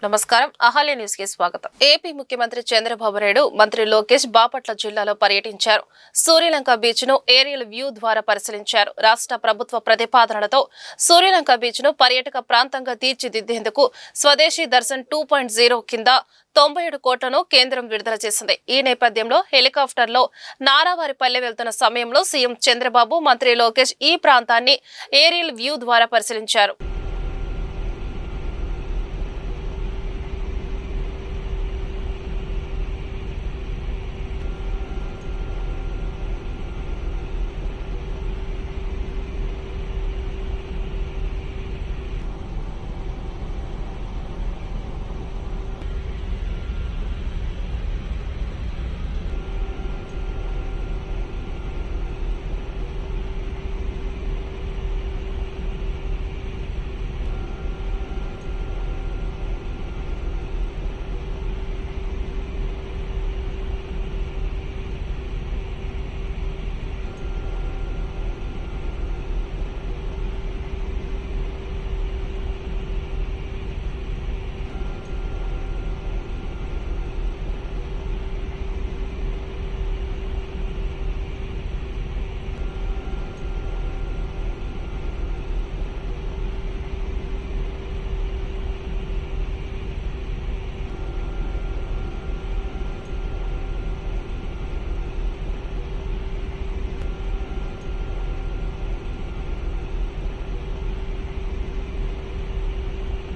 నమస్కారం అహల్య న్యూస్ కి స్వాగతం. ఏపీ ముఖ్యమంత్రి చంద్రబాబు నాయుడు మంత్రి లోకేష్ బాపట్ల జిల్లాలో పర్యటించారు. సూర్యలంక బీచ్ ను ఏరియల్ వ్యూ ద్వారా పరిశీలించారు. రాష్ట్ర ప్రభుత్వ ప్రతిపాదనలతో సూర్యలంక బీచ్ ను పర్యాటక ప్రాంతంగా తీర్చిదిద్దేందుకు స్వదేశీ దర్శన్ 2.0 కింద 97 కోట్లను కేంద్రం విడుదల చేసింది. ఈ నేపథ్యంలో హెలికాప్టర్లో నారావారిపల్లె వెళ్తున్న సమయంలో సీఎం చంద్రబాబు, మంత్రి లోకేష్ ఈ ప్రాంతాన్ని ఏరియల్ వ్యూ ద్వారా పరిశీలించారు.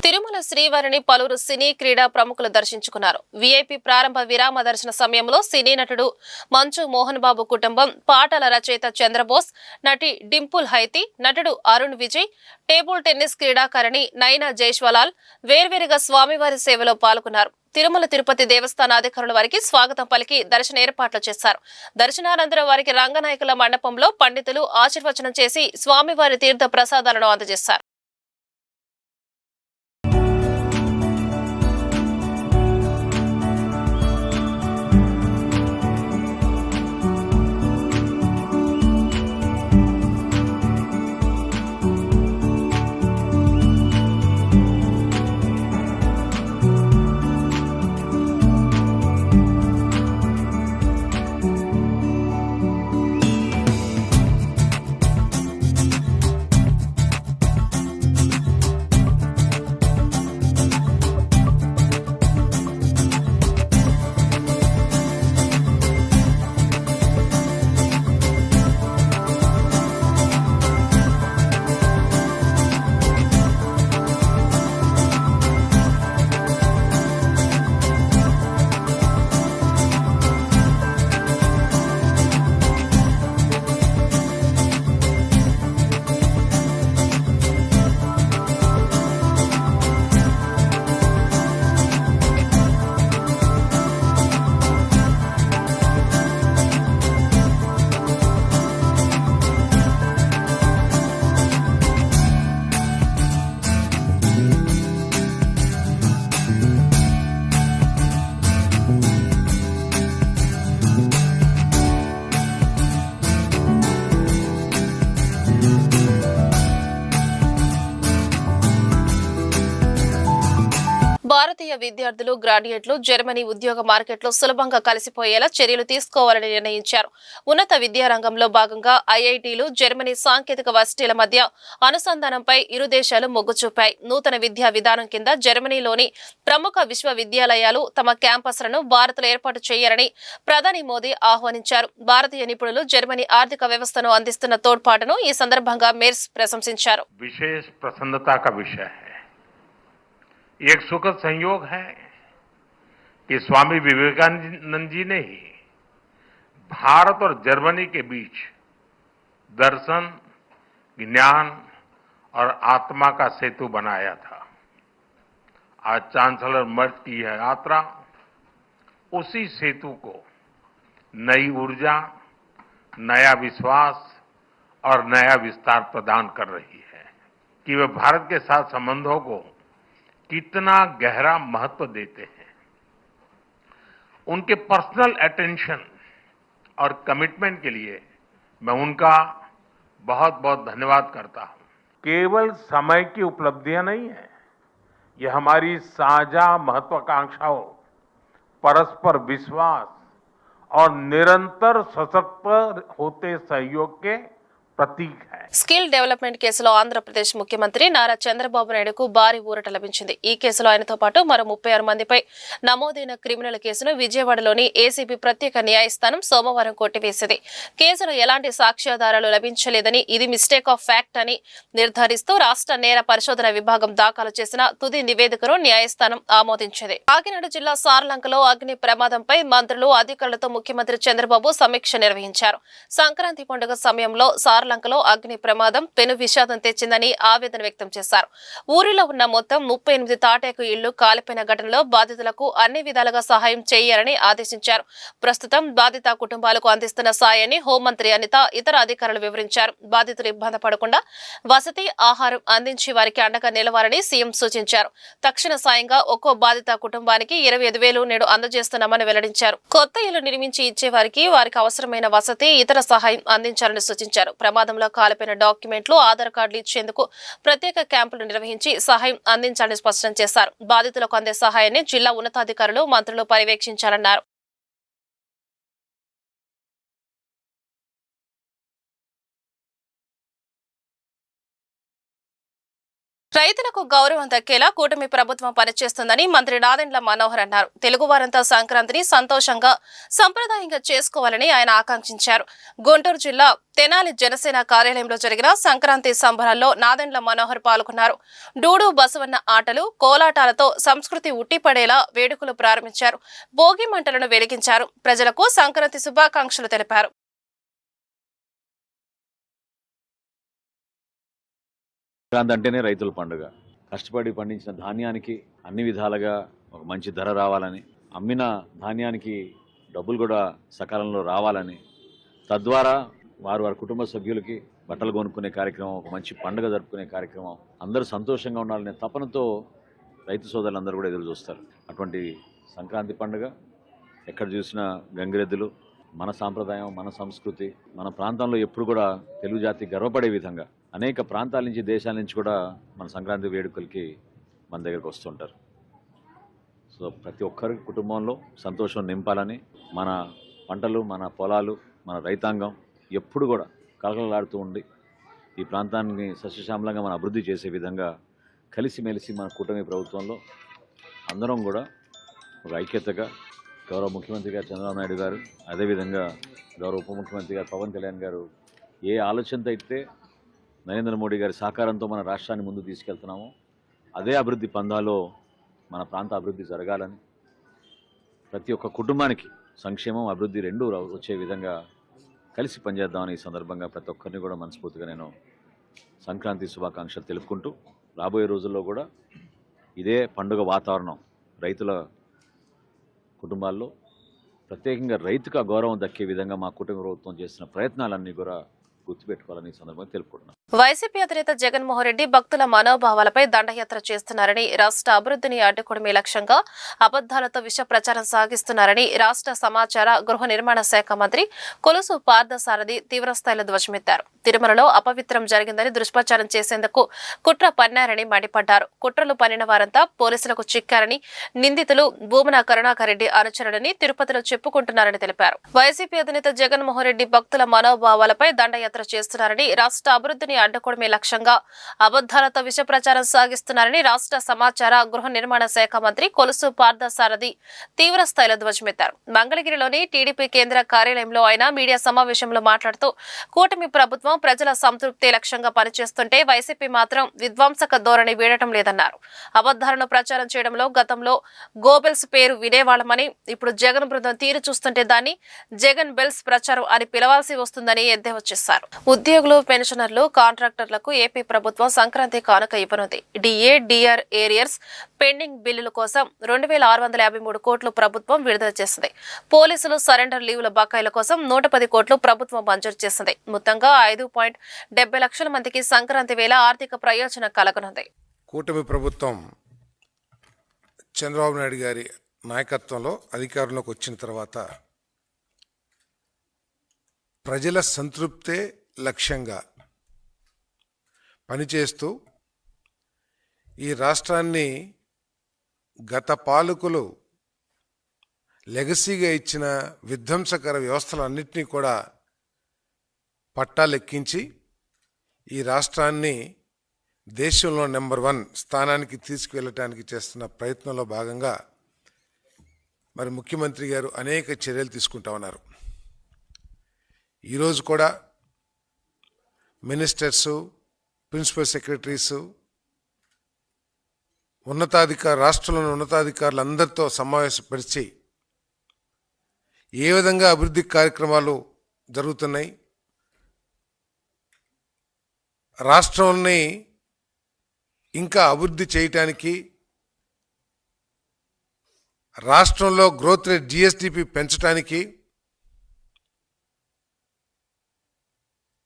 తిరుమల శ్రీవారిని పలువురు సినీ క్రీడా ప్రముఖులు దర్శించుకున్నారు. వీఐపీ ప్రారంభ విరామ దర్శన సమయంలో సినీ నటుడు మంచు మోహన్ బాబు కుటుంబం, పాటల రచయిత చంద్రబోస్, నటి డింపుల్ హైతి, నటుడు అరుణ్ విజయ్, టేబుల్ టెన్నిస్ క్రీడాకారిణి నైనా జైష్వలాల్ వేర్వేరుగా స్వామివారి సేవలో పాల్గొన్నారు. తిరుమల తిరుపతి దేవస్థాన అధికారుల వారికి స్వాగతం పలికి దర్శన ఏర్పాట్లు చేశారు. దర్శనానంతరం వారికి రంగనాయకుల మండపంలో పండితులు ఆశీర్వచనం చేసి స్వామివారి తీర్థ ప్రసాదాలను అందజేశారు. భారతీయ విద్యార్థులు, గ్రాడ్యుయేట్లు జర్మనీ ఉద్యోగ మార్కెట్లో సులభంగా కలిసిపోయేలా చర్యలు తీసుకోవాలని నిర్ణయించారు. ఉన్నత విద్యారంగంలో భాగంగా ఐఐటీలు, జర్మనీ సాంకేతిక వర్సిటీల మధ్య అనుసంధానంపై ఇరు దేశాలు మొగ్గు చూపాయి. నూతన విద్యా విధానం కింద జర్మనీలోని ప్రముఖ విశ్వవిద్యాలయాలు తమ క్యాంపస్లను భారత్లో ఏర్పాటు చేయాలని ప్రధాని మోదీ ఆహ్వానించారు. భారతీయ నిపుణులు జర్మనీ ఆర్థిక వ్యవస్థను అందిస్తున్న తోడ్పాటును ఈ సందర్భంగా మేర్స్ ప్రశంసించారు. విశేష ప్రసన్నता का विषय है। एक सुखद संयोग है कि स्वामी विवेकानंद जी ने ही भारत और जर्मनी के बीच दर्शन, ज्ञान और आत्मा का सेतु बनाया था। आज चांसलर मर्ज की यह यात्रा उसी सेतु को नई ऊर्जा, नया विश्वास और नया विस्तार प्रदान कर रही है कि वे भारत के साथ संबंधों को कितना गहरा महत्व देते हैं। उनके पर्सनल अटेंशन और कमिटमेंट के लिए मैं उनका बहुत बहुत धन्यवाद करता हूं। केवल समय की उपलब्धियां नहीं है, ये हमारी साझा महत्वाकांक्षाओं, परस्पर विश्वास और निरंतर सशक्त होते सहयोग के प्रतीक है। స్కిల్ డెవలప్మెంట్ కేసులో ఆంధ్రప్రదేశ్ ముఖ్యమంత్రి నారా చంద్రబాబు నాయుడుకు భారీ ఊరట లభించింది. ఈ కేసులో ఆయనతో పాటు మరో 36 మందిపై నమోదైన క్రిమినల్ కేసును విజయవాడలోని ఏసీబీ ప్రత్యేక న్యాయస్థానం సోమవారం కొట్టివేసింది. కేసులో ఎలాంటి సాక్ష్యాధారాలు లభించలేదని, ఇది మిస్టేక్ ఆఫ్ ఫ్యాక్ట్ అని నిర్ధారిస్తూ రాష్ట్ర నేర పరిశోధన విభాగం దాఖలు చేసిన తుది నివేదికను న్యాయస్థానం ఆమోదించింది. కాకినాడ జిల్లా సార్లంకలో అగ్ని ప్రమాదంపై మంత్రులు, అధికారులతో ముఖ్యమంత్రి చంద్రబాబు సమీక్ష నిర్వహించారు. సంక్రాంతి పండుగ సమయంలో సార్లంకలో అగ్ని ప్రమాదం పెను విషాదం తెచ్చిందని ఆవేదన వ్యక్తం చేశారు. ఊరిలో ఉన్న మొత్తం 38 తాటేకు ఇళ్లు కాలిపోయిన ఘటనలో బాధితులకు అన్ని విధాలుగా సహాయం చేయాలని ఆదేశించారు. ప్రస్తుతం బాధిత కుటుంబాలకు అందిస్తున్న సాయాన్ని హోంమంత్రి అనిత, ఇతర అధికారులు వివరించారు. బాధితులు ఇబ్బంది పడకుండా వసతి, ఆహారం అందించి వారికి అండగా నిలవాలని సీఎం సూచించారు. తక్షణ సాయంగా ఒక్కో బాధిత కుటుంబానికి 25,000 నేడు అందజేస్తున్నామని వెల్లడించారు. కొత్త ఇల్లు నిర్మించి ఇచ్చే వారికి అవసరమైన వసతి, ఇతర సహాయం అందించాలని సూచించారు. ప్రమాదంలో కాలిపోయిన డాక్యుమెంట్లు, ఆధార్ కార్డులు ఇచ్చేందుకు ప్రత్యేక క్యాంపులు నిర్వహించి సహాయం అందించాలని స్పష్టం చేశారు. బాధితులకు అందే సహాయాన్ని జిల్లా ఉన్నతాధికారులు, మంత్రులు పర్యవేక్షించాలన్నారు. రైతులకు గౌరవం దక్కేలా కూటమి ప్రభుత్వం పనిచేస్తుందని మంత్రి నాదెండ్ల మనోహర్ అన్నారు. తెలుగువారంతా సంక్రాంతిని సంతోషంగా, సంప్రదాయంగా చేసుకోవాలని ఆయన ఆకాంక్షించారు. గుంటూరు జిల్లా తెనాలి జనసేన కార్యాలయంలో జరిగిన సంక్రాంతి సంబరాల్లో నాదెండ్ల మనోహర్ పాల్గొన్నారు. డూడు బసవన్న ఆటలు, కోలాటాలతో సంస్కృతి ఉట్టిపడేలా వేడుకలు ప్రారంభించారు. భోగి మంటలను వెలిగించారు. ప్రజలకు సంక్రాంతి శుభాకాంక్షలు తెలిపారు. సంక్రాంతి అంటేనే రైతుల పండుగ. కష్టపడి పండించిన ధాన్యానికి అన్ని విధాలుగా ఒక మంచి ధర రావాలని, అమ్మిన ధాన్యానికి డబ్బులు కూడా సకాలంలో రావాలని, తద్వారా వారి కుటుంబ సభ్యులకి బట్టలు కొనుక్కునే కార్యక్రమం, ఒక మంచి పండుగ జరుపుకునే కార్యక్రమం, అందరూ సంతోషంగా ఉండాలనే తపనతో రైతు సోదరులందరూ కూడా ఎదురు చూస్తారు. అటువంటి సంక్రాంతి పండుగ ఎక్కడ చూసినా గంగిరెద్దులు, మన సాంప్రదాయం, మన సంస్కృతి, మన ప్రాంతంలో ఎప్పుడు కూడా తెలుగు జాతి గర్వపడే విధంగా అనేక ప్రాంతాల నుంచి, దేశాల నుంచి కూడా మన సంక్రాంతి వేడుకలకి మన దగ్గరకు వస్తుంటారు. సో ప్రతి ఒక్కరి కుటుంబంలో సంతోషం నింపాలని, మన పంటలు, మన పొలాలు, మన రైతాంగం ఎప్పుడు కూడా కలకలలాడుతూ ఉండి ఈ ప్రాంతాన్ని సస్యశ్యామలంగా మనం అభివృద్ధి చేసే విధంగా కలిసిమెలిసి మన కూటమి ప్రభుత్వంలో అందరం కూడా ఒక ఐక్యతగా, గౌరవ ముఖ్యమంత్రి గారు చంద్రబాబు నాయుడు గారు, అదేవిధంగా గౌరవ ఉప ముఖ్యమంత్రి గారు పవన్ కళ్యాణ్ గారు ఏ ఆలోచనతో అయితే నరేంద్ర మోడీ గారి సహకారంతో మన రాష్ట్రాన్ని ముందు తీసుకెళ్తున్నాము, అదే అభివృద్ధి పందాలో మన ప్రాంత అభివృద్ధి జరగాలని, ప్రతి ఒక్క కుటుంబానికి సంక్షేమం, అభివృద్ధి రెండూ వచ్చే విధంగా కలిసి పనిచేద్దామని ఈ సందర్భంగా ప్రతి ఒక్కరిని కూడా మనస్ఫూర్తిగా నేను సంక్రాంతి శుభాకాంక్షలు తెలుపుకుంటూ, రాబోయే రోజుల్లో కూడా ఇదే పండుగ వాతావరణం రైతుల కుటుంబాల్లో, ప్రత్యేకంగా రైతుకు గౌరవం దక్కే విధంగా మా కుటుంబ ప్రభుత్వం చేసిన ప్రయత్నాలన్నీ కూడా గుర్తుపెట్టుకోవాలని సందర్భంగా తెలుపుకుంటున్నాను. వైసీపీ అధినేత జగన్మోహన్ రెడ్డి భక్తుల మనోభావాలపై దండయాత్ర చేస్తున్నారని, రాష్ట్ర అభివృద్ధిని అడ్డుకోవడమే లక్ష్యంగా అబద్దాలతో విష ప్రచారం సాగిస్తున్నారని రాష్ట్ర సమాచార, గృహ నిర్మాణ శాఖ మంత్రి కొలుసు పార్థసారథి తీవ్రస్థాయిలో ధ్వజమెత్తారు. తిరుమలలో అపవిత్రం జరిగిందని దుష్ప్రచారం చేసేందుకు కుట్ర పన్నారని మండిపడ్డారు. కుట్రలు పన్నిన వారంతా పోలీసులకు చిక్కారని, నిందితులు భూమన కరుణాకర్ రెడ్డి అనుచరుడని తిరుపతిలో చెప్పుకుంటున్నారని తెలిపారు. వైసీపీ అధినేత జగన్మోహన్ రెడ్డి భక్తుల మనోభావాలపై దండయాత్ర చేస్తున్నారని, రాష్ట్ర అభివృద్ధిని అడ్డుకోవడమే లక్ష్యంగా అబద్దాలతో విష ప్రచారం సాగిస్తున్నారని రాష్ట్ర సమాచార, గృహ నిర్మాణ శాఖ మంత్రి కొలుసు పార్థసారథి తీవ్రస్థాయిలో ధ్వజమెత్తారు. మంగళగిరిలోని టీడీపీ కేంద్ర కార్యాలయంలో ఆయన మీడియా సమావేశంలో మాట్లాడుతూ, కూటమి ప్రభుత్వం ప్రజల సంతృప్తి లక్ష్యంగా పనిచేస్తుంటే వైసీపీ మాత్రం విధ్వంసక ధోరణి వీడటం లేదన్నారు. అబద్దాలను ప్రచారం చేయడంలో గతంలో గోబెల్స్ పేరు వినేవాళ్లమని, ఇప్పుడు జగన్ బృందం తీరు చూస్తుంటే దాన్ని జగన్ బెల్స్ ప్రచారం అని పిలవాల్సి వస్తుందని ఎద్దేవా చేశారు. ఉద్యోగులు, పెన్షనర్లు, కాంట్రాక్టర్లకు ఏపీ ప్రభుత్వం సంక్రాంతి కానుక ఇవ్వనుంది. డిఏ, డిఆర్ ఏరియర్స్ పెండింగ్ బిల్లుల కోసం 2,653 కోట్లు ప్రభుత్వం విడుదల చేసింది. పోలీసులు సరెండర్ లీవుల బకాయిల కోసం 110 కోట్లు ప్రభుత్వం మంజూరు చేసింది. మొత్తంగా 5.70 లక్షల మందికి సంక్రాంతి వేళ ఆర్థిక ప్రయోజనం కలగనుంది. కూటమి ప్రభుత్వం చంద్రబాబు నాయుడు గారి నాయకత్వంలో అధికారంలోకి వచ్చిన తర్వాత ప్రజల సంతృప్తే లక్ష్యంగా పనిచేస్తూ ఈ రాష్ట్రాన్ని గత పాలకులు లెగసీగా ఇచ్చిన విధ్వంసకర వ్యవస్థలన్నింటినీ కూడా పట్టాలెక్కించి ఈ రాష్ట్రాన్ని దేశంలో నెంబర్ 1 స్థానానికి తీసుకువెళ్ళటానికి చేస్తున్న ప్రయత్నంలో భాగంగా మరి ముఖ్యమంత్రి గారు అనేక చర్యలు తీసుకుంటా ఉన్నారు. ఈరోజు కూడా మినిస్టర్సు, ప్రిన్సిపల్ సెక్రటరీసు, రాష్ట్రంలోని ఉన్నతాధికారులందరితో సమావేశపరిచి ఏ విధంగా అభివృద్ధి కార్యక్రమాలు జరుగుతున్నాయి, రాష్ట్రాన్ని ఇంకా అభివృద్ధి చేయటానికి, రాష్ట్రంలో గ్రోత్ రేట్ జిఎస్డిపి పెంచడానికి,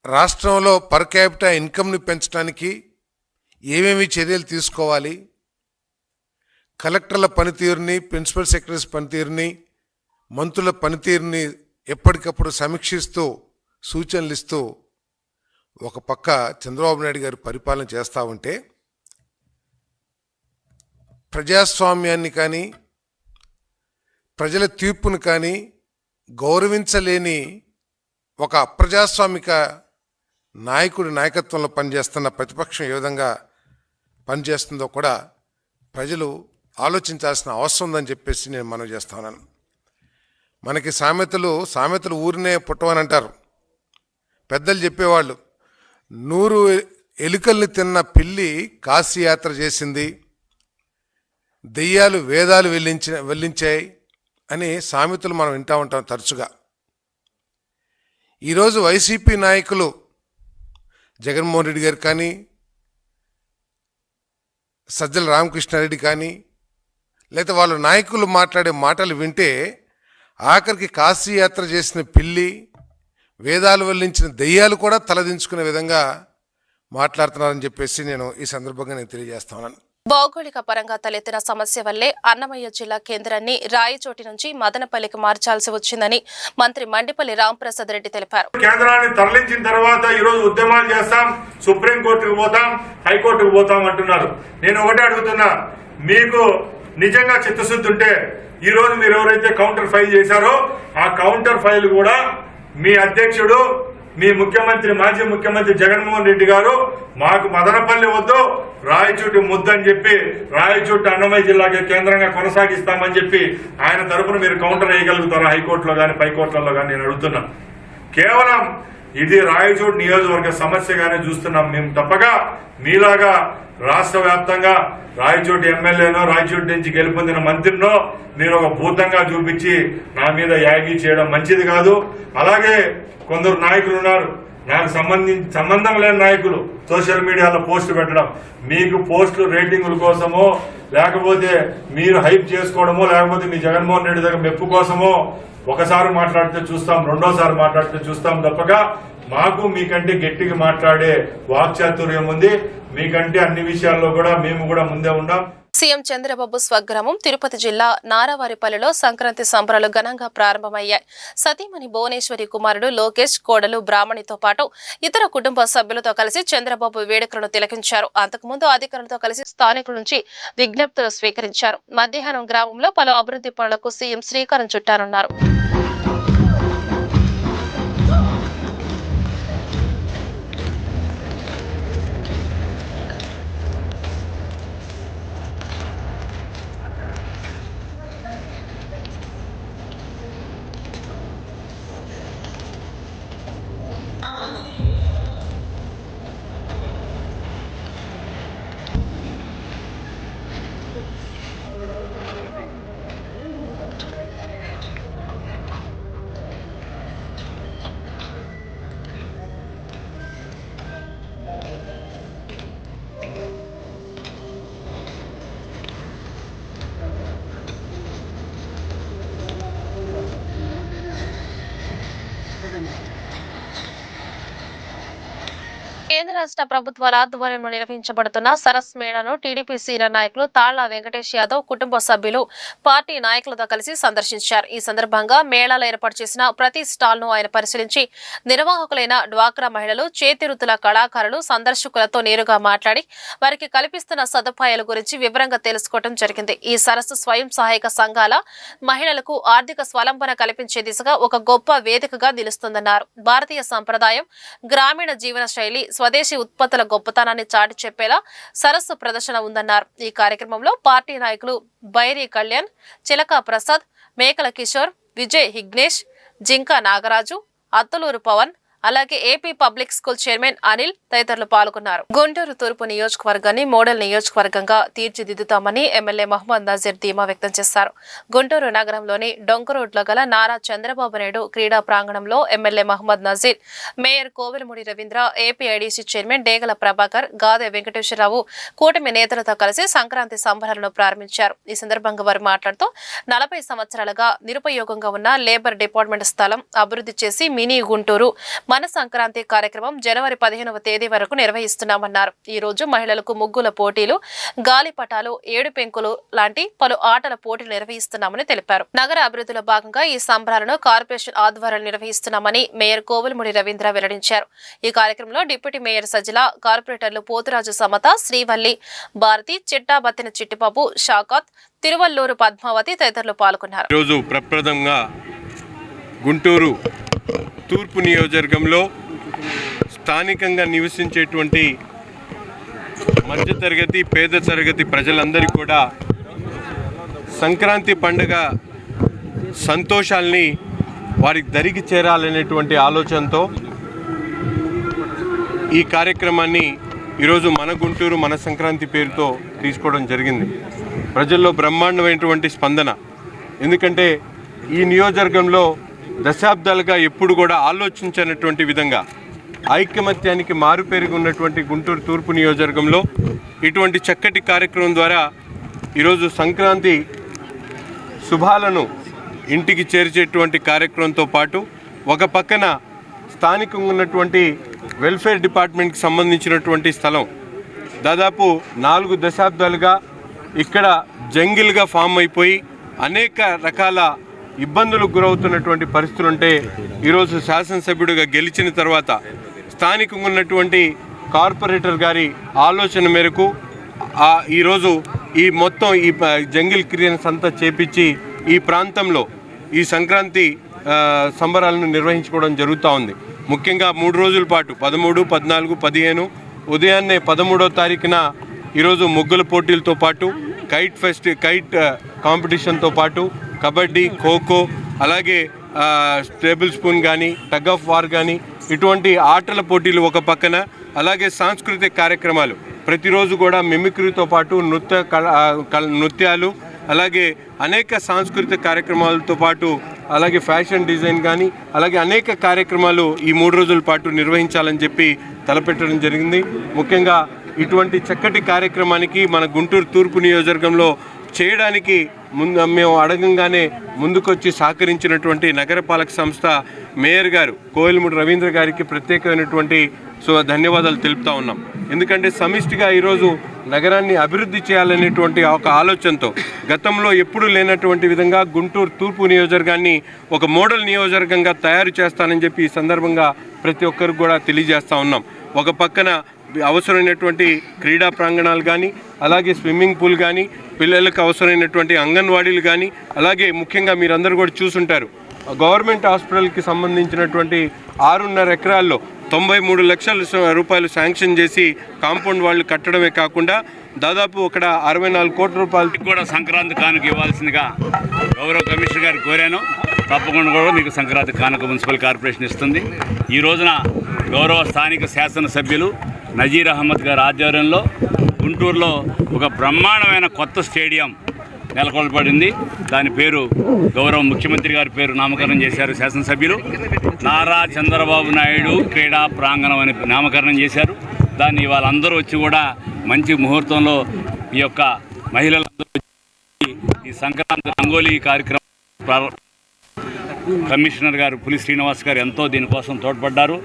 రాష్ట్రంలో పర్ క్యాపిటా ఇన్కమ్ని పెంచడానికి ఏమేమి చర్యలు తీసుకోవాలి, కలెక్టర్ల పనితీరుని, ప్రిన్సిపల్ సెక్రటరీస్ పనితీరుని, మంత్రుల పనితీరుని ఎప్పటికప్పుడు సమీక్షిస్తూ సూచనలు ఇస్తూ ఒక పక్క చంద్రబాబు నాయుడు గారు పరిపాలన చేస్తూ ఉంటే, ప్రజాస్వామ్యాన్ని కానీ ప్రజల తీర్పును కానీ గౌరవించలేని ఒక అప్రజాస్వామిక నాయకుడి నాయకత్వంలో పనిచేస్తున్న ప్రతిపక్షం ఏ విధంగా పనిచేస్తుందో కూడా ప్రజలు ఆలోచించాల్సిన అవసరం ఉందని చెప్పేసి నేను మనవి చేస్తా ఉన్నాను. మనకి సామెతలు ఊరినే పుట్టవని అంటారు. పెద్దలు చెప్పేవాళ్ళు, 100 ఎలుకల్ని తిన్న పిల్లి కాశీయాత్ర చేసింది, దెయ్యాలు వేదాలు వెల్లించాయి అని సామెతలు మనం వింటూ ఉంటాం తరచుగా. ఈరోజు వైసీపీ నాయకులు జగన్మోహన్ రెడ్డి గారు కానీ, సజ్జల రామకృష్ణారెడ్డి కానీ, లేదా వాళ్ళ నాయకులు మాట్లాడే మాటలు వింటే ఆఖరికి కాశీయాత్ర చేసిన పిల్లి, వేదాలు వెల్లించిన దెయ్యాలు కూడా తలదించుకునే విధంగా మాట్లాడుతున్నారని చెప్పేసి నేను ఈ సందర్భంగా తెలియజేస్తా ఉన్నాను. భౌగోళిక పరంగా తలెత్తిన సమస్య వల్లే అన్నమయ్య జిల్లా కేంద్రాన్ని రాయచోటి నుంచి మదనపల్లికి మార్చాల్సి వచ్చిందని మంత్రి మండిపల్లి రాంప్రసాద్ రెడ్డి తెలిపారు. కేంద్రాన్ని తరలించిన తర్వాత ఈరోజు ఉద్యమాలు చేస్తాం, సుప్రీంకోర్టుకు పోతాం, హైకోర్టుకు పోతాం అంటున్నారు. నేను ఒకటే అడుగుతున్నా, మీకు నిజంగా చిత్తశుద్ధి ఉంటే ఈ రోజు మీరు ఎవరైతే కౌంటర్ ఫైల్ చేశారో ఆ కౌంటర్ ఫైల్ కూడా మీ అధ్యక్షుడు, మీ మాజీ ముఖ్యమంత్రి జగన్మోహన్ రెడ్డి గారు మాకు మదనపల్లి వద్దు, రాయచోటి ముద్దని చెప్పి రాయచోటి అన్నమయ్య జిల్లాకి కేంద్రంగా కొనసాగిస్తామని చెప్పి ఆయన తరఫున మీరు కౌంటర్ వేయగలుగుతారా హైకోర్టులో కానీ పైకోర్టులలో కానీ నేను అడుగుతున్నా. కేవలం ఇది రాయచోటి నియోజకవర్గ సమస్యగానే చూస్తున్నాం మేము, తప్పగా మీలాగా రాష్ట్ర వ్యాప్తంగా రాయచోటి ఎమ్మెల్యేనో రాయచోటి నుంచి గెలుపొందిన మంత్రినో మీరు ఒక భూతంగా చూపించి నా మీద యాగి చేయడం మంచిది కాదు. అలాగే కొందరు నాయకులు ఉన్నారు, నాకు సంబంధం లేని నాయకులు సోషల్ మీడియాలో పోస్టులు పెట్టడం, మీకు పోస్టులు రేటింగుల కోసమో లేకపోతే మీరు హైప్ చేసుకోవడమో లేకపోతే మీ జగన్మోహన్ రెడ్డి దగ్గర మెప్పు కోసమో ఒకసారి మాట్లాడితే చూస్తాం, రెండోసారి మాట్లాడితే చూస్తాం తప్పగా మాకు మీకంటే గట్టిగా మాట్లాడే వాక్చాతుర్యం ఉంది. మీకంటే అన్ని విషయాల్లో కూడా మేము కూడా ముందే ఉన్నాం. సీఎం చంద్రబాబు స్వగ్రామం తిరుపతి జిల్లా నారావారిపల్లిలో సంక్రాంతి సంబరాలు ఘనంగా ప్రారంభమయ్యాయి. సతీమణి భువనేశ్వరి కుమారుడు లోకేష్, కోడలు బ్రాహ్మణితో పాటు ఇతర కుటుంబ సభ్యులతో కలిసి చంద్రబాబు వేడుకలను తిలకించారు. అంతకుముందు అధికారులతో కలిసి స్థానికుల నుంచి విజ్ఞప్తులు స్వీకరించారు. మధ్యాహ్నం గ్రామంలో పలు అభివృద్ధి పనులకు సీఎం శ్రీకారం చుట్టారన్నారు. కేంద్ర రాష్ట్ర ప్రభుత్వాల ఆధ్వర్యంలో నిర్వహించబడుతున్న సరస్ మేళాను టీడీపీ సీనియర్ నాయకులు తాళ్ల వెంకటేష్ యాదవ్ కుటుంబ సభ్యులు పార్టీ నాయకులతో కలిసి సందర్శించారు. ఈ సందర్భంగా మేళాలో ఏర్పాటు చేసిన ప్రతి స్టాల్ ను ఆయన పరిశీలించి నిర్వాహకులైన డ్వాక్రా మహిళలు, చేతివృత్తుల కళాకారులు, సందర్శకులతో నేరుగా మాట్లాడి వారికి కల్పిస్తున్న సదుపాయాల గురించి వివరంగా తెలుసుకోవడం జరిగింది. ఈ సరస్సు స్వయం సహాయక సంఘాల మహిళలకు ఆర్థిక స్వలంబన కల్పించే దిశగా ఒక గొప్ప వేదికగా నిలుస్తుందన్నారు. భారతీయ సంప్రదాయం, గ్రామీణ జీవన శైలి, స్వదేశీ ఉత్పత్తుల గొప్పతనాన్ని చాటి చెప్పేలా సరస్సు ప్రదర్శన ఉందన్నారు. ఈ కార్యక్రమంలో పార్టీ నాయకులు బైరి కళ్యాణ్, చిలక ప్రసాద్, మేకల కిషోర్, విజయ్ హిగ్నేష్, జింకా నాగరాజు, అత్తలూరు పవన్, అలాగే AP public school chairman Anil తదితరులు పాల్గొన్నారు. గుంటూరు తూర్పు నియోజకవర్గాన్ని మోడల్ నియోజకవర్గంగా తీర్చిదిద్దుతామని ఎమ్మెల్యే మహమ్మద్ నజీర్ ధీమా వ్యక్తం చేశారు. గుంటూరు నగరంలోని డొంకరోడ్లో గల నారా చంద్రబాబు నాయుడు క్రీడా ప్రాంగణంలో MLA Mohammed Nazir, mayor Kovelamudi Ravindra, APIIDC chairman Degala Prabhakar, Gade Venkateswara Rao కూటమి నేతలతో కలిసి సంక్రాంతి సంబరాలను ప్రారంభించారు. ఈ సందర్భంగా వారు మాట్లాడుతూ 40 సంవత్సరాలుగా నిరుపయోగంగా ఉన్న లేబర్ డిపార్ట్మెంట్ స్థలం అభివృద్ధి చేసి మినీ గుంటూరు మన సంక్రాంతి కార్యక్రమం జనవరి 15వ తేదీ వరకు నిర్వహిస్తున్నామన్నారు. ఈ రోజు మహిళలకు ముగ్గుల పోటీలు, గాలిపటాలు, ఏడు పెంకులు లాంటి పలు ఆటల పోటీలు నిర్వహిస్తున్నామని తెలిపారు. నగర అభివృద్ధిలో భాగంగా ఈ సంబరాలను కార్పొరేషన్ ఆధ్వర్యంలో నిర్వహిస్తున్నామని మేయర్ కోవెలమూడి రవీంద్ర వెల్లడించారు. ఈ కార్యక్రమంలో డిప్యూటీ మేయర్ సజిల, కార్పొరేటర్లు పోతురాజు సమత, శ్రీవల్లి, భారతి, చిట్టాబత్తిన చిట్టిబాబు, షాకాత్, తిరువల్లూరు పద్మావతి తదితరులు పాల్గొన్నారు. ఈరోజు ప్రప్రథంగా గుంటూరు తూర్పు నియోజకవర్గంలో స్థానికంగా నివసించేటువంటి మధ్యతరగతి, పేద తరగతి ప్రజలందరికీ కూడా సంక్రాంతి పండుగ సంతోషాల్ని వారికి దరికి చేరాలనేటువంటి ఆలోచనతో ఈ కార్యక్రమాన్ని ఈరోజు మన గుంటూరు మన సంక్రాంతి పేరుతో తీసుకోవడం జరిగింది. ప్రజల్లో బ్రహ్మాండమైనటువంటి స్పందన. ఎందుకంటే ఈ నియోజకవర్గంలో దశాబ్దాలుగా ఎప్పుడు కూడా ఆలోచించినటువంటి విధంగా ఐకమత్యానికి మారుపేరుగా ఉన్నటువంటి గుంటూరు తూర్పు నియోజకవర్గంలో ఇటువంటి చక్కటి కార్యక్రమం ద్వారా ఈరోజు సంక్రాంతి శుభాలను ఇంటికి చేర్చేటువంటి కార్యక్రమంతో పాటు ఒక పక్కన స్థానికంగా ఉన్నటువంటి వెల్ఫేర్ డిపార్ట్మెంట్కి సంబంధించినటువంటి స్థలం దాదాపు 4 దశాబ్దాలుగా ఇక్కడ జంగిల్గా ఫామ్ అయిపోయి అనేక రకాల ఇబ్బందులకు గురవుతున్నటువంటి పరిస్థితులు ఉంటే ఈరోజు శాసనసభ్యుడిగా గెలిచిన తర్వాత స్థానికంగా ఉన్నటువంటి కార్పొరేటర్ గారి ఆలోచన మేరకు ఈరోజు ఈ మొత్తం ఈ జంగిల్ క్లియరెన్స్ అంతా చేపించి ఈ ప్రాంతంలో ఈ సంక్రాంతి సంబరాలను నిర్వహించుకోవడం జరుగుతూ ఉంది. ముఖ్యంగా 3 రోజుల పాటు 13, 14, 15 ఉదయాన్నే 13వ తారీఖున ఈరోజు ముగ్గుల పోటీలతో పాటు కైట్ కాంపిటీషన్తో పాటు కబడ్డీ, ఖోఖో, అలాగే టేబుల్ స్పూన్ కానీ, టగ్ ఆఫ్ వార్ కానీ ఇటువంటి ఆటల పోటీలు ఒక పక్కన, అలాగే సాంస్కృతిక కార్యక్రమాలు ప్రతిరోజు కూడా మిమిక్రీతో పాటు నృత్యాలు, అలాగే అనేక సాంస్కృతిక కార్యక్రమాలతో పాటు అలాగే ఫ్యాషన్ డిజైన్ కానీ అలాగే అనేక కార్యక్రమాలు ఈ 3 రోజుల పాటు నిర్వహించాలని చెప్పి తలపెట్టడం జరిగింది. ముఖ్యంగా ఇటువంటి చక్కటి కార్యక్రమానికి మన గుంటూరు తూర్పు నియోజకవర్గంలో చేయడానికి మేము అడగంగానే ముందుకొచ్చి సహకరించినటువంటి నగరపాలక సంస్థ మేయర్ గారు కోవెలమూడి రవీంద్ర గారికి ప్రత్యేకమైనటువంటి ధన్యవాదాలు తెలుపుతా ఉన్నాం. ఎందుకంటే సమిష్టిగా ఈరోజు నగరాన్ని అభివృద్ధి చేయాలనేటువంటి ఒక ఆలోచనతో గతంలో ఎప్పుడూ లేనటువంటి విధంగా గుంటూరు తూర్పు నియోజకవర్గాన్ని ఒక మోడల్ నియోజకవర్గంగా తయారు చేస్తానని చెప్పి ఈ సందర్భంగా ప్రతి ఒక్కరికి కూడా తెలియజేస్తూ ఉన్నాం. ఒక పక్కన అవసరమైనటువంటి క్రీడా ప్రాంగణాలు కానీ, అలాగే స్విమ్మింగ్ పూల్ కానీ, పిల్లలకు అవసరమైనటువంటి అంగన్వాడీలు కానీ, అలాగే ముఖ్యంగా మీరందరూ కూడా చూసుంటారు గవర్నమెంట్ హాస్పిటల్కి సంబంధించినటువంటి 6.5 ఎకరాల్లో 93 లక్షల రూపాయలు శాంక్షన్ చేసి కాంపౌండ్ వాళ్ళు కట్టడమే కాకుండా దాదాపు అక్కడ 64 కోట్ల రూపాయలకి కూడా సంక్రాంతి కానుక ఇవ్వాల్సిందిగా గౌరవ కమిషనర్ గారు కోరాను. తప్పకుండా కూడా మీకు సంక్రాంతి కానుక మున్సిపల్ కార్పొరేషన్ ఇస్తుంది. ఈ రోజున గౌరవ స్థానిక శాసనసభ్యులు నజీర్ అహ్మద్ గారి ఆధ్వర్యంలో గుంటూరులో ఒక బ్రహ్మాండమైన కొత్త స్టేడియం నెలకొల్పబడింది. దాని పేరు గౌరవ ముఖ్యమంత్రి గారి పేరు నామకరణం చేశారు శాసనసభ్యులు. నారా చంద్రబాబు నాయుడు క్రీడా ప్రాంగణం అని నామకరణం చేశారు. దాన్ని వాళ్ళందరూ వచ్చి కూడా మంచి ముహూర్తంలో ఈ యొక్క మహిళలందరూ ఈ సంక్రాంతి రంగోలీ కార్యక్రమం కమిషనర్ గారు పులి శ్రీనివాస్ గారు ఎంతో దీనికోసం తోడ్పడ్డారు.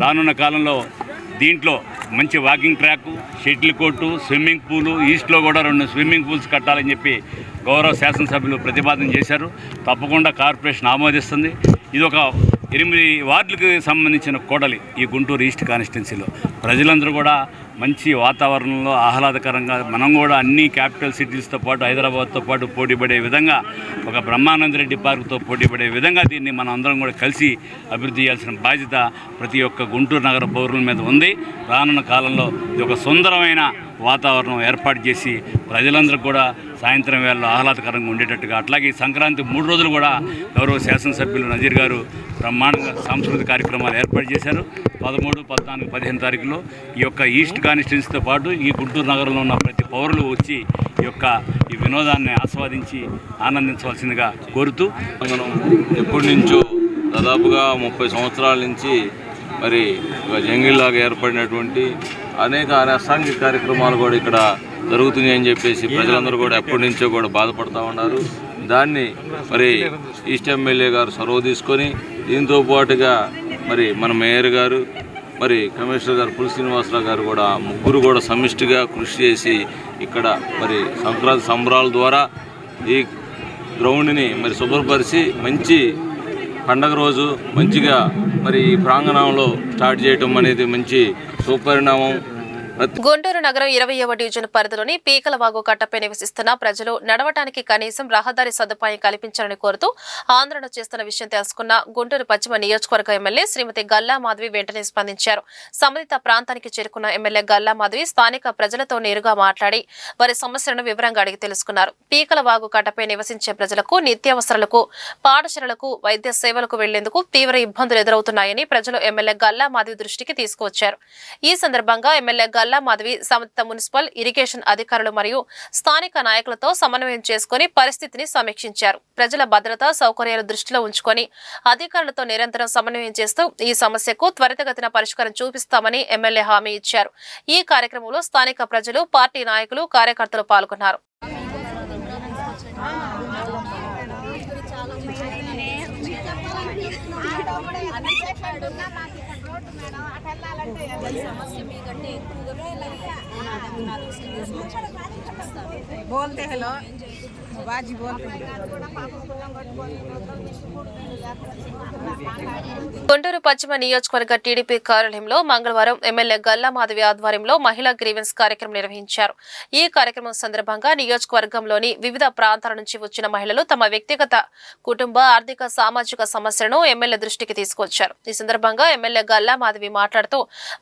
రానున్న కాలంలో దీంట్లో మంచి walking track, shuttle court, swimming pool, ఈస్ట్లో కూడా 2 స్విమ్మింగ్ పూల్స్ కట్టాలని చెప్పి గౌరవ శాసనసభ్యులు ప్రతిపాదన చేశారు. తప్పకుండా కార్పొరేషన్ ఆమోదిస్తుంది. ఇది ఒక 8 వార్డులకు సంబంధించిన కూడలి ఈ గుంటూరు ఈస్ట్ కాన్స్టిట్యున్సీలో. ప్రజలందరూ కూడా మంచి వాతావరణంలో ఆహ్లాదకరంగా మనం కూడా అన్ని క్యాపిటల్ సిటీస్తో పాటు హైదరాబాద్తో పాటు పోటీపడే విధంగా, ఒక బ్రహ్మానందరెడ్డి పార్కుతో పోటీపడే విధంగా దీన్ని మనం అందరం కూడా కలిసి అభివృద్ధి చేయాల్సిన బాధ్యత ప్రతి ఒక్క గుంటూరు నగర పౌరుల మీద ఉంది. రానున్న కాలంలో ఇది ఒక సుందరమైన వాతావరణం ఏర్పాటు చేసి ప్రజలందరూ కూడా సాయంత్రం వేళలో ఆహ్లాదకరంగా ఉండేటట్టుగా, అట్లాగే ఈ సంక్రాంతి 3 రోజులు కూడా గౌరవ శాసనసభ్యులు నజీర్ గారు బ్రహ్మాండంగా సాంస్కృతిక కార్యక్రమాలు ఏర్పాటు చేశారు. 13, 14, 15 తారీఖులో ఈ యొక్క ఈస్ట్ కాన్స్టిట్యున్సీతో పాటు ఈ గుంటూరు నగరంలో ఉన్న ప్రతి పౌరులు వచ్చి ఈ వినోదాన్ని ఆస్వాదించి ఆనందించవలసిందిగా కోరుతూ, మనం ఎప్పటి నుంచో దాదాపుగా 30 సంవత్సరాల నుంచి మరి ఒక జంగిల్లాగా ఏర్పడినటువంటి అనేక అసాంఘిక కార్యక్రమాలు కూడా ఇక్కడ జరుగుతున్నాయి అని చెప్పేసి ప్రజలందరూ కూడా ఎప్పటి నుంచో కూడా బాధపడుతూ ఉన్నారు. దాన్ని మరి ఈస్ట్ ఎమ్మెల్యే గారు చొరవ తీసుకొని దీంతో పాటుగా మరి మన మేయర్ గారు, మరి కమిషనర్ గారు పులి శ్రీనివాసరావు గారు కూడా ముగ్గురు కూడా సమిష్టిగా కృషి చేసి ఇక్కడ మరి సంక్రాంతి సంబరాల ద్వారా ఈ గ్రౌండ్ని మరి శుభ్రపరిచి మంచి పండగ రోజు మంచిగా మరి ఈ ప్రాంగణంలో స్టార్ట్ చేయటం అనేది మంచి సుపరిణామం. గుంటూరు నగరం 20వ డివిజన్ పరిధిలోని పీకలవాగు కట్టపై నివసిస్తున్న ప్రజలు నడవటానికి కనీసం రహదారి సదుపాయం కల్పించాలని కోరుతూ ఆందోళన చేస్తున్న విషయం తెలుసుకున్న గుంటూరు పశ్చిమ నియోజకవర్గ ఎమ్మెల్యే శ్రీమతి గల్లా మాధవి వెంటనే స్పందించారు. సంబంధిత ప్రాంతానికి చేరుకున్న ఎమ్మెల్యే గల్లా మాధవి స్థానిక ప్రజలతో నేరుగా మాట్లాడి వారి సమస్యలను వివరంగా అడిగి తెలుసుకున్నారు. పీకలవాగు కట్టపై నివసించే ప్రజలకు నిత్యావసరాలకు, పాఠశాలలకు, వైద్య సేవలకు వెళ్లేందుకు తీవ్ర ఇబ్బందులు ఎదురవుతున్నాయని ప్రజలు ఎమ్మెల్యే గల్లా మాధవి దృష్టికి తీసుకువచ్చారు. ఈ సందర్భంగా ఎమ్మెల్యే గల్లా మాధవి సంబంధిత మున్సిపల్, ఇరిగేషన్ అధికారులు మరియు స్థానిక నాయకులతో సమన్వయం చేసుకుని పరిస్థితిని సమీక్షించారు. ప్రజల భద్రత, సౌకర్యాలు దృష్టిలో ఉంచుకొని అధికారులతో నిరంతరం సమన్వయం చేస్తూ ఈ సమస్యకు త్వరితగతిన పరిష్కారం చూపిస్తామని ఎమ్మెల్యే హామీ ఇచ్చారు. ఈ కార్యక్రమంలో స్థానిక ప్రజలు, పార్టీ నాయకులు, కార్యకర్తలు పాల్గొన్నారు. बोलते हैं लोग बाजी बोलते हैं। గుంటూరు పశ్చిమ నియోజకవర్గ టీడీపీ కార్యాలయంలో మంగళవారం ఎమ్మెల్యే గల్లా మాధవి ఆధ్వర్యంలో మహిళా గ్రీవెన్స్ కార్యక్రమం నిర్వహించారు. ఈ కార్యక్రమం సందర్భంగా నియోజకవర్గంలోని వివిధ ప్రాంతాల నుంచి వచ్చిన మహిళలు తమ వ్యక్తిగత, కుటుంబ, ఆర్థిక, సామాజిక సమస్యలను ఎమ్మెల్యే దృష్టికి తీసుకొచ్చారు. ఈ సందర్భంగా ఎమ్మెల్యే గల్లా మాధవి మాట్లాడుతూ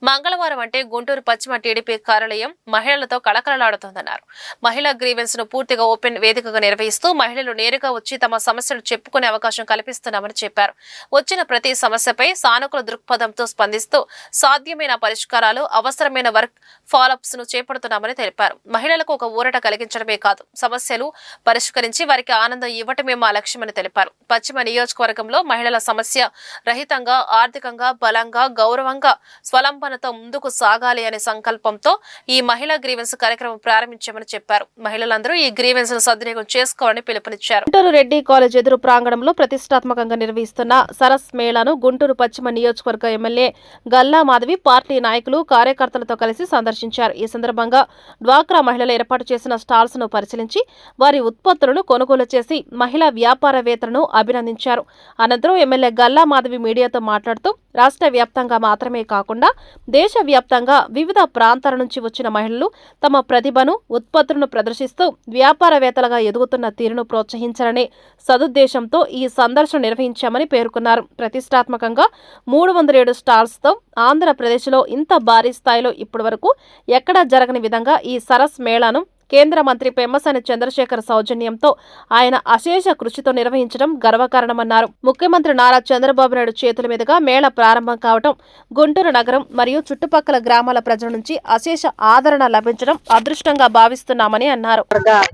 మంగళవారం అంటే గుంటూరు పశ్చిమ టీడీపీ కార్యాలయం మహిళలతో కళకళలాడుతోందన్నారు. మహిళా గ్రీవెన్స్ ను పూర్తిగా ఓపెన్ వేదికగా నిర్వహిస్తూ మహిళలు నేరుగా వచ్చి తమ సమస్యలు చెప్పుకునే అవకాశం కల్పిస్తున్నామని చెప్పారు. వచ్చిన ప్రతి సమస్యపై సానుకూల దృక్పథంతో స్పందిస్తూ సాధ్యమైన పరిష్కారాలు, అవసరమైన వర్క్ ఫాలోఅప్స్ ను చేపడుతున్నామని తెలిపారు. మహిళలకు ఒక ఊరట కలిగించడమే కాదు, సమస్యలు పరిష్కరించి వారికి ఆనందం ఇవ్వటమే మా లక్ష్యమని తెలిపారు. పశ్చిమ నియోజకవర్గంలో మహిళల సమస్య రహితంగా, ఆర్థికంగా, బలంగా, గౌరవంగా, స్వలంబనతో ముందుకు సాగాలి అనే సంకల్పంతో ఈ మహిళా గ్రీవెన్స్ కార్యక్రమం ప్రారంభించామని చెప్పారు. మహిళలందరూ ఈ గ్రీవెన్స్ ను సద్వినియోగం చేసుకోవాలని పిలుపునిచ్చారు. గుంటూరు రెడ్డి కాలేజ్ ఎదురు ప్రాంగణంలో ప్రతిష్టాత్మకంగా నిర్వహిస్తున్న సరస్ మేళాను గుంటూరు పశ్చిమ నియోజకవర్గ ఎమ్మెల్యే గల్లా మాధవి పార్టీ నాయకులు, కార్యకర్తలతో కలిసి సందర్శించారు. ఈ సందర్భంగా డ్వాక్రా మహిళలు ఏర్పాటు చేసిన స్టాల్స్ ను పరిశీలించి వారి ఉత్పత్తులను కొనుగోలు చేసి మహిళా వ్యాపారవేత్తలను అభినందించారు. అనంతరం ఎమ్మెల్యే గల్లా మాధవి మీడియాతో మాట్లాడుతూ రాష్ట్ర వ్యాప్తంగా మాత్రమే కాకుండా దేశవ్యాప్తంగా వివిధ ప్రాంతాల నుంచి వచ్చిన మహిళలు తమ ప్రతిభను, ఉత్పత్తులను ప్రదర్శిస్తూ వ్యాపారవేత్తలుగా ఎదుగుతున్న తీరును ప్రోత్సహించాలనే సదుద్దేశంతో ఈ సందర్శన నిర్వహించామని పేర్కొన్నారు. ప్రతిష్టాత్మకంగా 307 స్టాల్స్తో ఆంధ్రప్రదేశ్లో ఇంత భారీ స్థాయిలో ఇప్పటివరకు ఎక్కడా జరగని విధంగా ఈ సరస్ మేళాను కేంద్ర మంత్రి పెమ్మసాని చంద్రశేఖర్ సౌజన్యంతో ఆయన అశేష కృషితో నిర్వహించడం గర్వకారణమన్నారు. ముఖ్యమంత్రి నారా చంద్రబాబు నాయుడు చేతుల మీదుగా మేళ ప్రారంభం కావడం గుంటూరు నగరం మరియు చుట్టుపక్కల గ్రామాల ప్రజల నుంచి అశేష ఆదరణ లభించడం అదృష్టంగా భావిస్తున్నామని అన్నారు.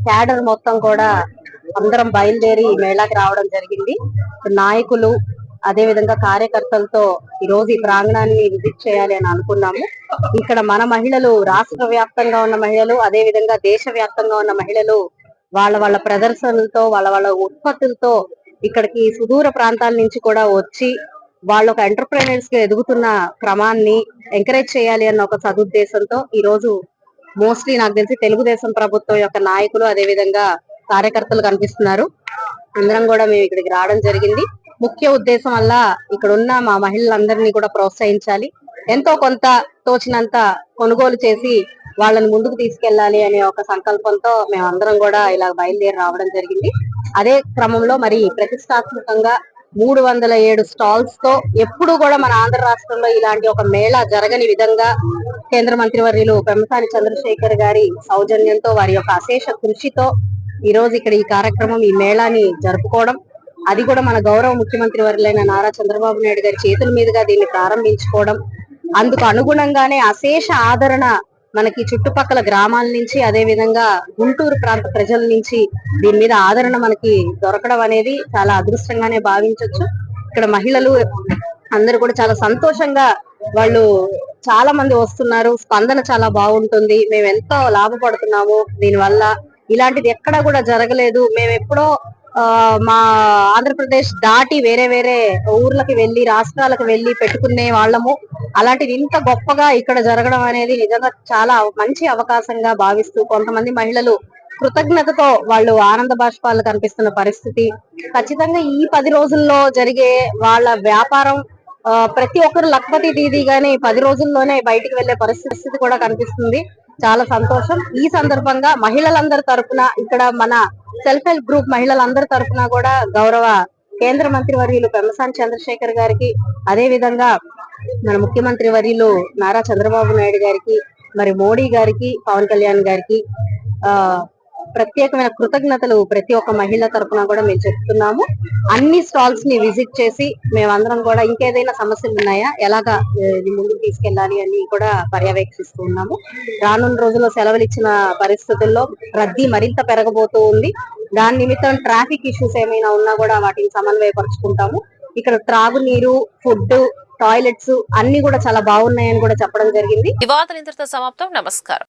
క్యాడర్ మొత్తం కూడా అందరం బయలుదేరి మేళాకి రావడం జరిగింది. నాయకులు అదే విధంగా కార్యకర్తలతో ఈ రోజు ఈ ప్రాంగణాన్ని విజిట్ చేయాలి అని అనుకున్నాము. ఇక్కడ మన మహిళలు, రాష్ట్ర వ్యాప్తంగా ఉన్న మహిళలు, అదే విధంగా దేశ వ్యాప్తంగా ఉన్న మహిళలు వాళ్ళ ప్రదర్శనలతో, వాళ్ళ ఉత్పత్తులతో ఇక్కడికి సుదూర ప్రాంతాల నుంచి కూడా వచ్చి వాళ్ళ ఒక ఎంటర్ప్రైనర్స్ గా ఎదుగుతున్న క్రమాన్ని ఎంకరేజ్ చేయాలి అన్న ఒక సదుద్దేశంతో ఈ రోజు మోస్ట్లీ నాకు తెలిసి తెలుగుదేశం ప్రభుత్వం యొక్క నాయకులు అదే విధంగా కార్యకర్తలు కనిపిస్తున్నారు. అందరం కూడా మేము ఇక్కడికి రావడం జరిగింది. ముఖ్య ఉద్దేశం వల్ల ఇక్కడ ఉన్న మా మహిళలందరినీ కూడా ప్రోత్సహించాలి, ఎంతో కొంత తోచినంత కొనుగోలు చేసి వాళ్ళని ముందుకు తీసుకెళ్లాలి అనే ఒక సంకల్పంతో మేము అందరం కూడా ఇలా బయలుదేరి రావడం జరిగింది. అదే క్రమంలో మరి ప్రతిష్టాత్మకంగా 307 స్టాల్స్ తో ఎప్పుడు కూడా మన ఆంధ్ర రాష్ట్రంలో ఇలాంటి ఒక మేళా జరగని విధంగా కేంద్ర మంత్రివర్యులు పెమ్మసాని చంద్రశేఖర్ గారి సౌజన్యంతో వారి యొక్క అశేష కృషితో ఈ రోజు ఇక్కడ ఈ కార్యక్రమం ఈ మేళాని జరుపుకోవడం, అది కూడా మన గౌరవ ముఖ్యమంత్రి వర్యులైన నారా చంద్రబాబు నాయుడు గారి చేతుల మీదుగా దీన్ని ప్రారంభించుకోవడం, అందుకు అనుగుణంగానే అశేష ఆదరణ మనకి చుట్టుపక్కల గ్రామాల నుంచి అదే విధంగా గుంటూరు ప్రాంత ప్రజల నుంచి దీని మీద ఆదరణ మనకి దొరకడం అనేది చాలా అదృష్టంగానే భావించవచ్చు. ఇక్కడ మహిళలు అందరూ కూడా చాలా సంతోషంగా వాళ్ళు చాలా మంది వస్తున్నారు, స్పందన చాలా బాగుంటుంది, మేము ఎంతో లాభపడుతున్నాము దీనివల్ల, ఇలాంటిది ఎక్కడా కూడా జరగలేదు, మేము ఎప్పుడో మా ఆంధ్రప్రదేశ్ దాటి వేరే వేరే ఊర్లకి వెళ్లి రాష్ట్రాలకు వెళ్లి పెట్టుకునే వాళ్ళము, అలాంటిది ఇంత గొప్పగా ఇక్కడ జరగడం అనేది నిజంగా చాలా మంచి అవకాశంగా భావిస్తూ కొంతమంది మహిళలు కృతజ్ఞతతో వాళ్ళు ఆనంద బాష్పాలు కనిపిస్తున్న పరిస్థితి. ఖచ్చితంగా ఈ 10 రోజుల్లో జరిగే వాళ్ళ వ్యాపారం ప్రతి ఒక్కరు లక్పతి దీదీగానే 10 రోజుల్లోనే బయటికి వెళ్లే పరిస్థితి కూడా కనిపిస్తుంది. చాలా సంతోషం. ఈ సందర్భంగా మహిళలందరి తరఫున ఇక్కడ మన సెల్ఫ్ హెల్ప్ గ్రూప్ మహిళలందరి తరఫున కూడా గౌరవ కేంద్ర మంత్రి వర్యులు పెమ్మసాని చంద్రశేఖర్ గారికి అదే విధంగా మన ముఖ్యమంత్రి వర్యులు నారా చంద్రబాబు నాయుడు గారికి మరి మోడీ గారికి పవన్ కళ్యాణ్ గారికి ప్రత్యేకమైన కృతజ్ఞతలు ప్రతి ఒక్క మహిళ తరఫున కూడా మేము చెప్తున్నాము. అన్ని స్టాల్స్ ని విజిట్ చేసి మేమందరం కూడా ఇంకేదైనా సమస్యలు ఉన్నాయా, ఎలాగా ఇది ముందుకు తీసుకెళ్లాలి అని కూడా పర్యవేక్షిస్తూ ఉన్నాము. రానున్న రోజుల్లో సెలవులు ఇచ్చిన పరిస్థితుల్లో రద్దీ మరింత పెరగబోతూ ఉంది. దాని నిమిత్తం ట్రాఫిక్ ఇష్యూస్ ఏమైనా ఉన్నా కూడా వాటిని సమన్వయపరుచుకుంటాము. ఇక్కడ త్రాగునీరు, ఫుడ్, టాయిలెట్స్ అన్ని కూడా చాలా బాగున్నాయని కూడా చెప్పడం జరిగింది. ఈ వార్తలు ఇంతటితో సమాప్తం. నమస్కారం.